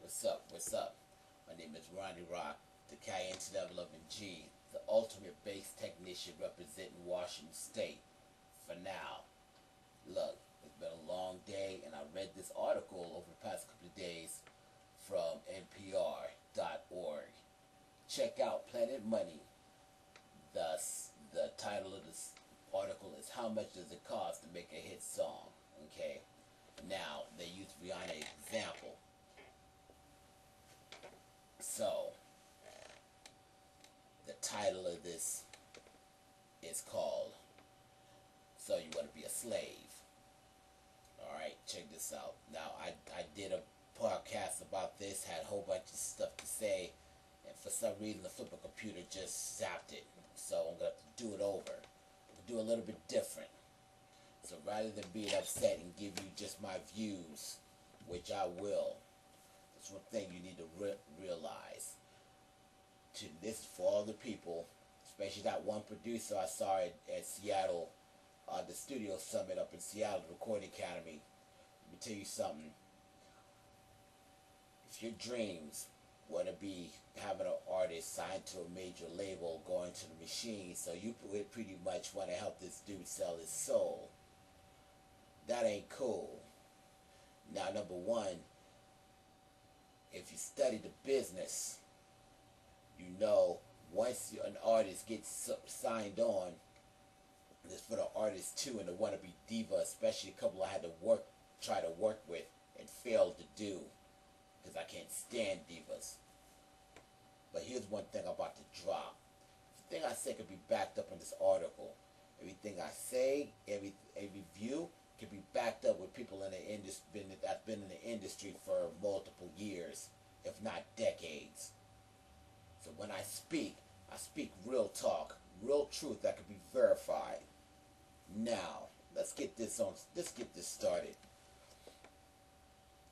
What's up? What's up? My name is Ronnie Rock, the Cayenne to Level Up in G, the ultimate bass technician representing Washington State. For now, look, it's been a long day, and I read this article over the past couple of days from NPR.org. Check out Planet Money. Thus, the title of this article is "How Much Does It Cost to Make a Hit Song?" Okay. Now, they use Rihanna example. So, the title of this is called "So You Want to Be a Slave." Alright, check this out. Now, I did a podcast about this, had a whole bunch of stuff to say, and for some reason the flipping computer just zapped it. So I'm going to have to do it over. I'm going to do a little bit different. So rather than being upset and give you just my views, which I will, that's one thing you need to realize. This is for all the people, especially that one producer I saw at Seattle, the Studio Summit up in Seattle, the Recording Academy. Let me tell you something. If your dreams want to be having an artist signed to a major label, going to the machine, so you pretty much want to help this dude sell his soul, that ain't cool. Now, number one, if you study the business, you know once an artist gets signed on, it's for the artist too, and the wannabe diva, especially a couple I had to try to work with and failed to do, because I can't stand divas. But here's one thing I'm about to drop. Everything I say can be backed up in this article. Everything I say, every view, can be backed up with people in the industry that's been in the industry for multiple years, if not decades. So when I speak real talk, real truth that can be verified. Now, let's get this started.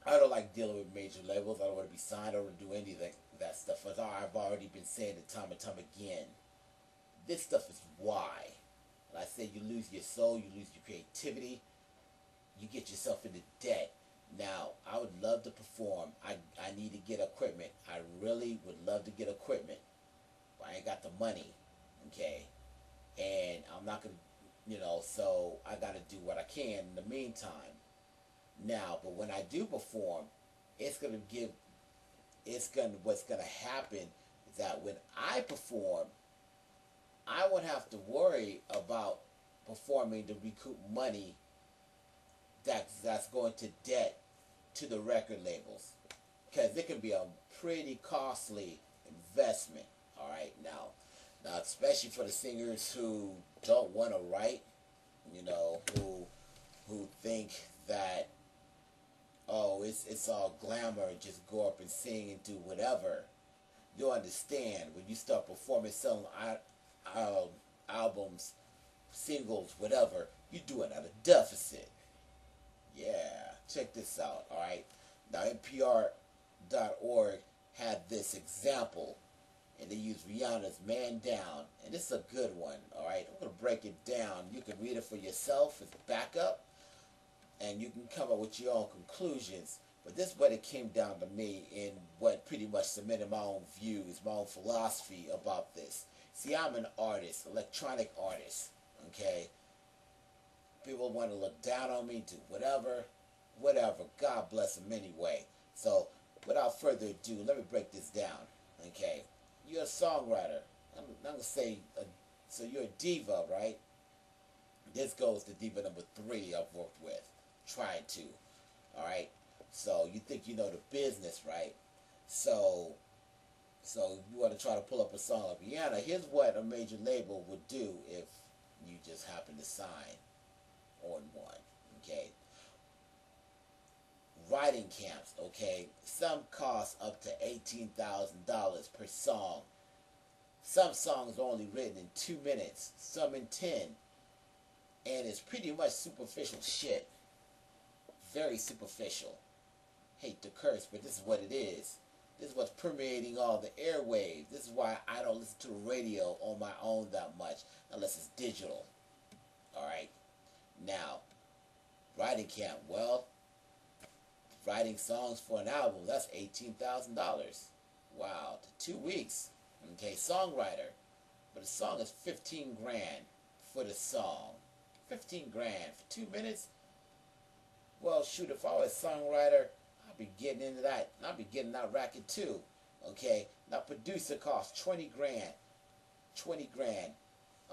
I don't like dealing with major labels. I don't want to be signed. I don't want to do anything that stuff. As I've already been saying it time and time again. This stuff is why. And I say you lose your soul, you lose your creativity, you get yourself into debt. Now, I would love to perform. I need to get equipment. I really would love to get equipment. But I ain't got the money. Okay? And I'm not going to, so I got to do what I can in the meantime. Now, but when I do perform, what's going to happen is that when I perform, I won't have to worry about performing to recoup money that's going to debt to the record labels, because it can be a pretty costly investment. All right, now especially for the singers who don't want to write, who think that, oh, it's all glamour, just go up and sing and do whatever. You'll understand when you start performing, selling albums, singles, whatever, you're doing at a deficit. Yeah, check this out, alright? Now, NPR.org had this example, and they used Rihanna's Man Down, and this is a good one, alright? I'm going to break it down. You can read it for yourself as backup, and you can come up with your own conclusions. But this is what it came down to me, in what pretty much cemented my own views, my own philosophy about this. See, I'm an artist, electronic artist, okay? People want to look down on me, do whatever. God bless them anyway. So, without further ado, let me break this down, okay? You're a songwriter. I'm going to say, so you're a diva, right? This goes to diva number 3 I've worked with. Tried to, alright? So, you think you know the business, right? So you want to try to pull up a song like Rihanna. Here's what a major label would do if you just happen to sign on one, okay? Writing camps, okay? Some cost up to $18,000 per song. Some songs are only written in 2 minutes, some in 10. And it's pretty much superficial shit. Very superficial. Hate to curse, but this is what it is. This is what's permeating all the airwaves. This is why I don't listen to the radio on my own that much, unless it's digital. Alright? Now, writing camp. Well, writing songs for an album, that's $18,000. Wow, 2 weeks. Okay, songwriter. But the song is 15 grand for the song. 15 grand for 2 minutes? Well, shoot, if I was a songwriter, I'd be getting into that. I'd be getting that racket too. Okay, now producer costs 20 grand. 20 grand.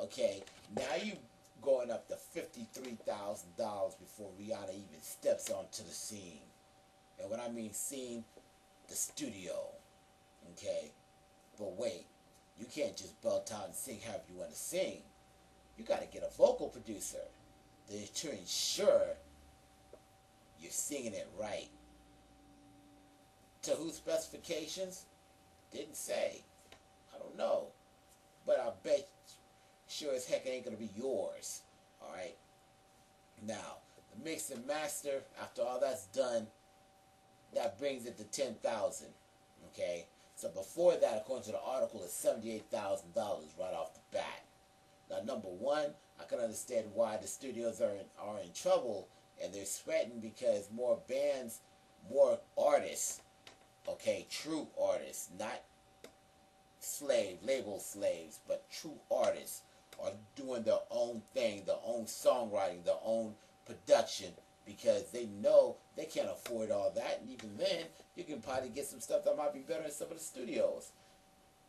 Okay, now you going up to $53,000 before Rihanna even steps onto the scene. And when I mean scene, the studio. Okay, but wait, you can't just belt out and sing however you want to sing. You got to get a vocal producer to ensure you're singing it right. To whose specifications? Didn't say. I don't know. But I bet sure as heck it ain't going to be yours. Alright? Now, the mix and master, after all that's done, that brings it to $10,000. Okay? So before that, according to the article, it's $78,000 right off the bat. Now, number one, I can understand why the studios are in trouble and they're sweating because more bands, more artists, okay, true artists, not label slaves, but true artists are doing their own thing, their own songwriting, their own production, because they know they can't afford all that, and even then, you can probably get some stuff that might be better in some of the studios.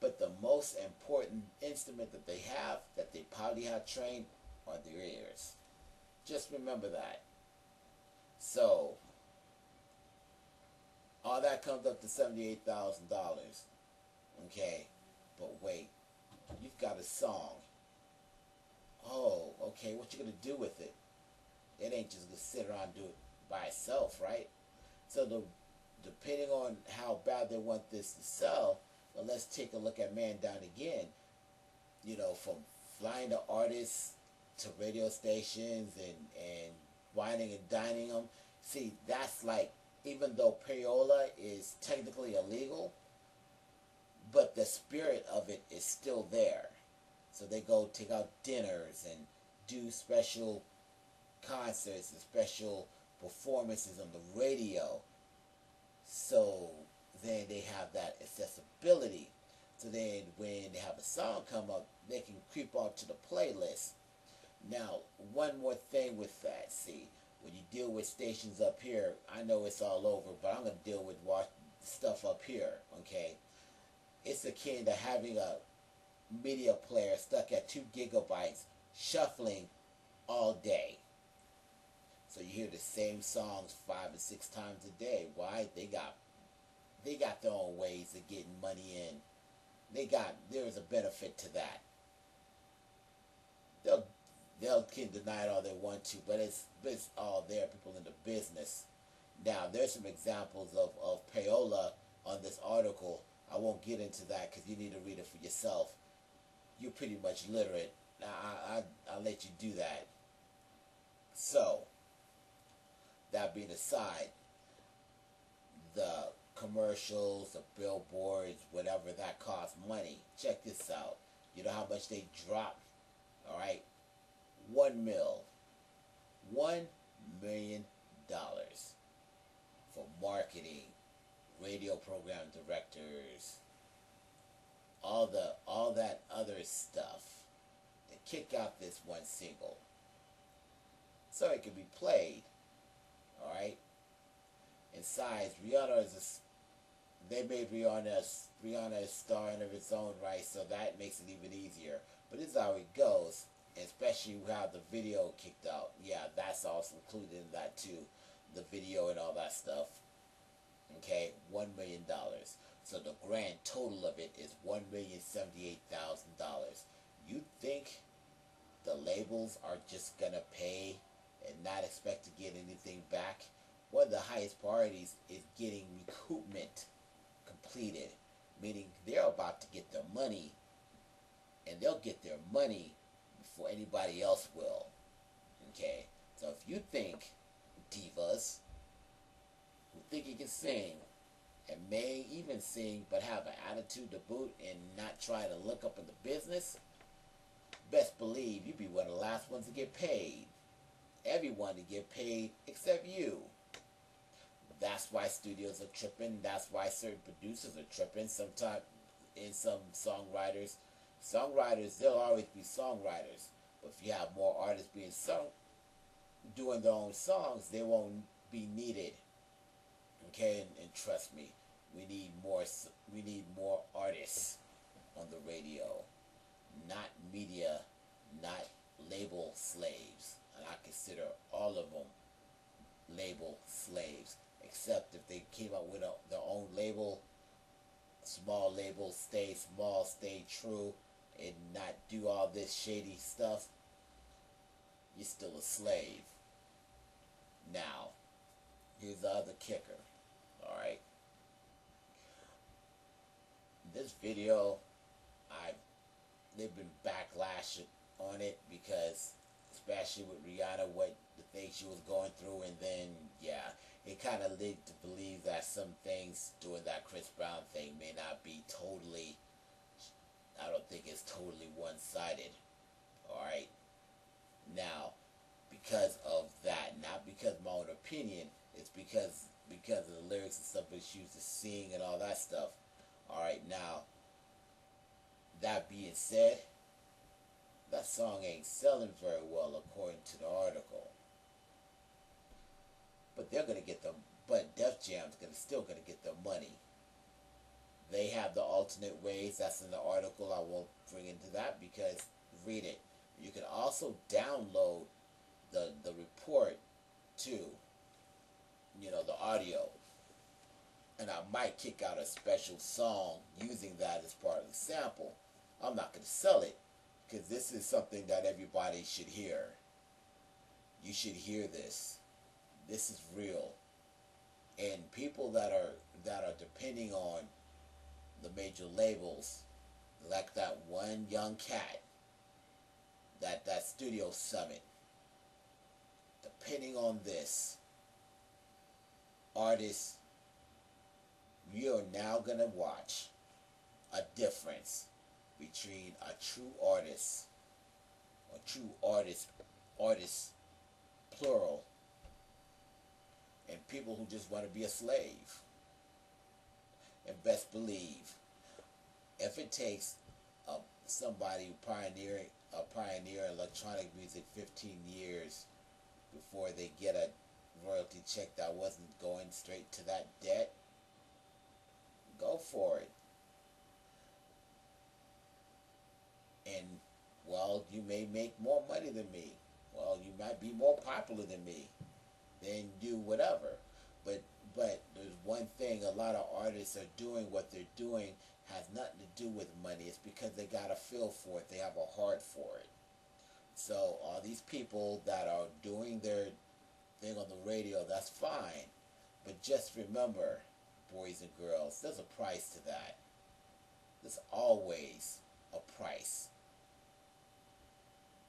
But the most important instrument that they have, that they probably have trained, are their ears. Just remember that. So, all that comes up to $78,000. Okay, but wait, you've got a song. Oh, okay, what you gonna do with it? It ain't just gonna sit around and do it by itself, right? So depending on how bad they want this to sell, well, let's take a look at Man Down Again. You know, from flying the artists to radio stations and whining and dining them. See, that's like, even though payola is technically illegal, but the spirit of it is still there. So they go take out dinners and do special concerts and special performances on the radio. So then they have that accessibility. So then when they have a song come up, they can creep onto the playlist. Now, one more thing with that. See, when you deal with stations up here, I know it's all over, but I'm going to deal with stuff up here, okay? It's akin to having a media player stuck at 2 gigabytes shuffling all day. So you hear the same songs 5 and 6 times a day. Why? They got their own ways of getting money in. There's a benefit to that. They'll can deny it all they want to, but it's all there. People in the business. Now, there's some examples of payola on this article. I won't get into that because you need to read it for yourself. You're pretty much literate. I'll let you do that. So, that being aside, the commercials, the billboards, whatever that costs money. Check this out. You know how much they drop? Alright? $1 million for marketing, radio program directors, all that other stuff to kick out this one single so it can be played. Alright? And besides, they made Rihanna a star in of its own right, so that makes it even easier. But this is how it goes, especially how the video kicked out. Yeah, that's also included in that too, the video and all that stuff. Okay, $1 million. So the grand total of it is $1,078,000. You think the labels are just gonna pay and not expect to get anything back? One of the highest priorities is getting recoupment completed, meaning they're about to get their money, and they'll get their money before anybody else will. Okay, so if you think divas who think you can sing and may even sing but have an attitude to boot and not try to look up in the business, best believe you'd be one of the last ones to get paid. Everyone to get paid except you. That's why studios are tripping. That's why certain producers are tripping. Sometimes, in some songwriters, there'll always be songwriters. But if you have more artists doing their own songs, they won't be needed. Okay, and trust me, we need more. We need more artists on the radio, not media, not label slaves. And I consider all of them label slaves, except if they came up with their own label, small label, stay small, stay true, and not do all this shady stuff. You're still a slave. Now, here's the other kicker. Alright. This video, they've been backlashing on it because, especially with Rihanna, what the things she was going through, and then, yeah, it kind of led to believe that some things doing that Chris Brown thing may not be totally, I don't think it's totally one-sided. Alright. Now, because of that, not because of my own opinion, it's because of the lyrics and stuff that she used to sing and all that stuff. Alright, now, that being said, that song ain't selling very well according to the article. But Def Jam's still gonna get their money. They have the alternate ways. That's in the article. I won't bring into that because read it. You can also download the report too. The audio. And I might kick out a special song using that as part of the sample. I'm not going to sell it because this is something that everybody should hear. You should hear this. This is real. And people that are depending on the major labels, like that one young cat, that studio summit, depending on this, artists, you're now going to watch a difference between a true artist, artists, plural, and people who just want to be a slave. And best believe, if it takes somebody pioneer electronic music 15 years before they get a royalty check that wasn't going straight to that debt, go for it. And, well, you may make more money than me. Well, you might be more popular than me. Then do whatever. But there's one thing, a lot of artists are doing what they're doing has nothing to do with money. It's because they got a feel for it. They have a heart for it. So all these people that are doing their thing on the radio, that's fine. But just remember, boys and girls, there's a price to that. There's always a price.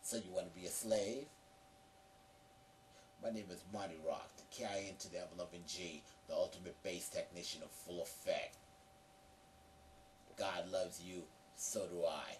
So you want to be a slave? My name is Monty Rock, the K-I-N to the F11G, the ultimate bass technician of full effect. God loves you, so do I.